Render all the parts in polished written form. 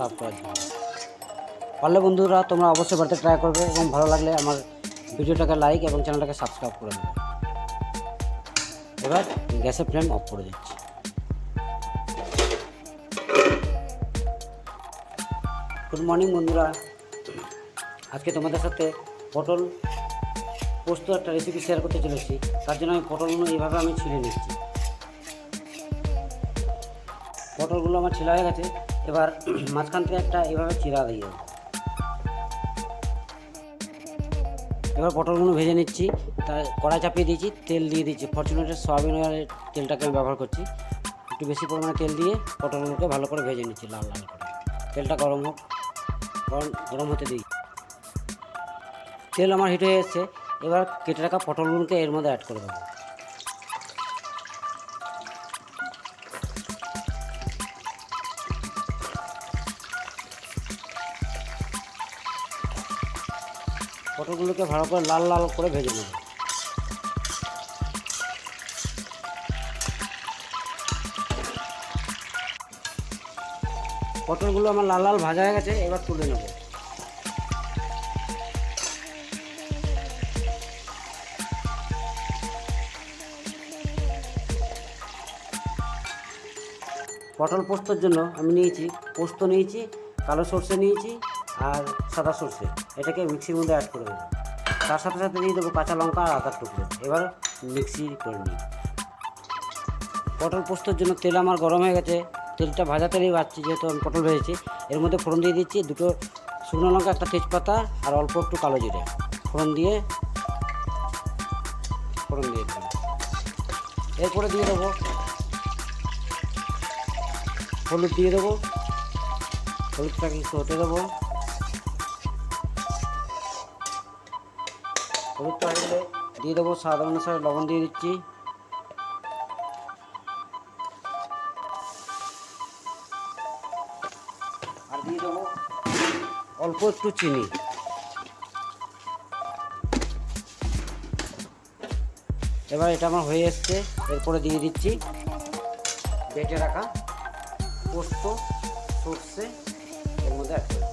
Serve করার জন্য। পারলে বন্ধুরা তোমরা অবশ্যই বাড়িতে ট্রাই করবে এবং ভালো লাগলে আমার ভিডিওটাকে লাইক এবং চ্যানেলটাকে সাবস্ক্রাইব করে দেবে। এবার গ্যাসের ফ্লেম অফ করে দিচ্ছি। গুড মর্নিং বন্ধুরা, আজকে তোমাদের সাথে পটল পোস্ত একটা রেসিপি শেয়ার করতে চলেছি। তার জন্য আমি পটলগুলো এইভাবে আমি ছিলে নিচ্ছি। পটলগুলো আমার ছিলা হয়ে গেছে। এবার মাঝখান থেকে একটা এইভাবে চিরা দিয়ে দেবো। এবার পটলগুলো ভেজে নিচ্ছি। তার কড়াই চাপিয়ে দিয়েছি, তেল দিয়ে দিচ্ছি। ফরচুনেটের সয়াবিন অয়েলের তেলটাকে আমি ব্যবহার করছি। একটু বেশি পরিমাণে তেল দিয়ে পটলগুলোকে ভালো করে ভেজে নিচ্ছি লাল লাল করে। তেলটা গরম হতে দিই। তেল আমার হিট হয়ে এসছে। এবার কেটে রাখা পটলগুলোকে এর মধ্যে অ্যাড করে দেবো। পটলগুলোকে ভালো করে লাল লাল করে ভেজে নেব। পটলগুলো আমার লাল লাল ভাজা হয়ে গেছে, এবার তুলে নেব। পটল পোস্তর জন্য আমি নিয়েছি পোস্ত, নিয়েছি কালো সর্ষে, নিয়েছি আর সাদা সর্ষে। এটাকে মিক্সির মধ্যে অ্যাড করে দেবো। তার সাথে সাথে দিয়ে দেবো কাঁচা লঙ্কা আর আদার টুকরো। এবার মিক্সি করে নিই। পটল পোস্তর জন্য তেল আমার গরম হয়ে গেছে। তেলটা ভাজা তেলেই ভাজছি, যেহেতু আমি পটল ভেজেছি। এর মধ্যে ফোড়ন দিয়ে দিচ্ছি দুটো শুকনো লঙ্কা, একটা তেজপাতা আর অল্প একটু কালো জিরে। ফোড়ন দিয়ে দিলাম। এরপরে দিয়ে দেবো হলুদ, দিয়ে দেবো হলুদটাকে একটু হতে দেবো। হলুদটা হলে দিয়ে দেবো স্বাদ অনুসারে লবণ দিয়ে দিচ্ছি। আর দিয়ে দেবো অল্প একটু চিনি। এবার এটা আমার হয়ে এসছে। এরপরে দিয়ে দিচ্ছি বেটে রাখা পোস্ত, সর্ষে এর মধ্যে অ্যাড করে।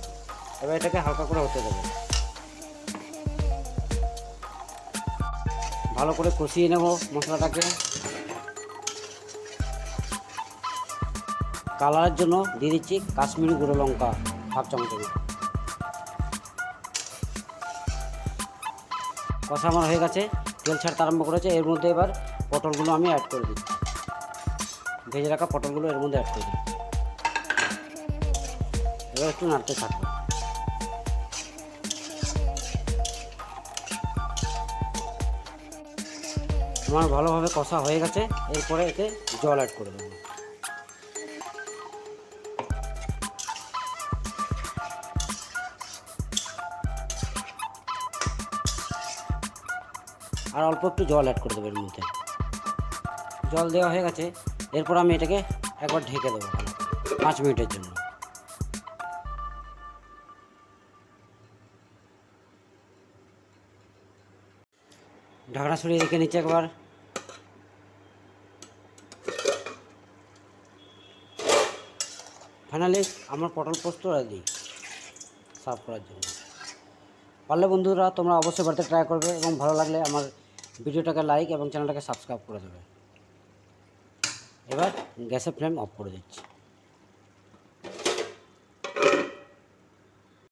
এবার এটাকে হালকা করে হতে দেবো। ভালো করে কষিয়ে নেব মশলাটাকে। কালারের জন্য দিয়ে দিচ্ছি কাশ্মীরি গুঁড়ো লঙ্কা হাফ চামচের মতো। কষা আমার হয়ে গেছে, তেল ছাড়তে আরম্ভ করেছে। এর মধ্যে এবার পটলগুলো আমি অ্যাড করে দিচ্ছি। ভেজে রাখা পটলগুলো এর মধ্যে অ্যাড করে দিচ্ছি। এবার একটু নাড়তে থাকবো। আমার ভালোভাবে কষা হয়ে গেছে। এরপরে এতে জল অ্যাড করে দেবো। আর অল্প একটু জল অ্যাড করে দেবো এর মধ্যে। জল দেওয়া হয়ে গেছে। এরপর আমি এটাকে একবার ঢেকে দেবো 5 মিনিটের জন্য। ঢাকনা সরিয়ে রেখে নিচ্ছে একবার। ফাইনালি আমার পটল পোস্ত রেডি সার্ভ করার জন্য। পারলে বন্ধুরা তোমরা অবশ্যই বাড়িতে ট্রাই করবে এবং ভালো লাগলে আমার ভিডিওটাকে লাইক এবং চ্যানেলটাকে সাবস্ক্রাইব করে দেবে। এবার গ্যাসের ফ্লেম অফ করে দিচ্ছি।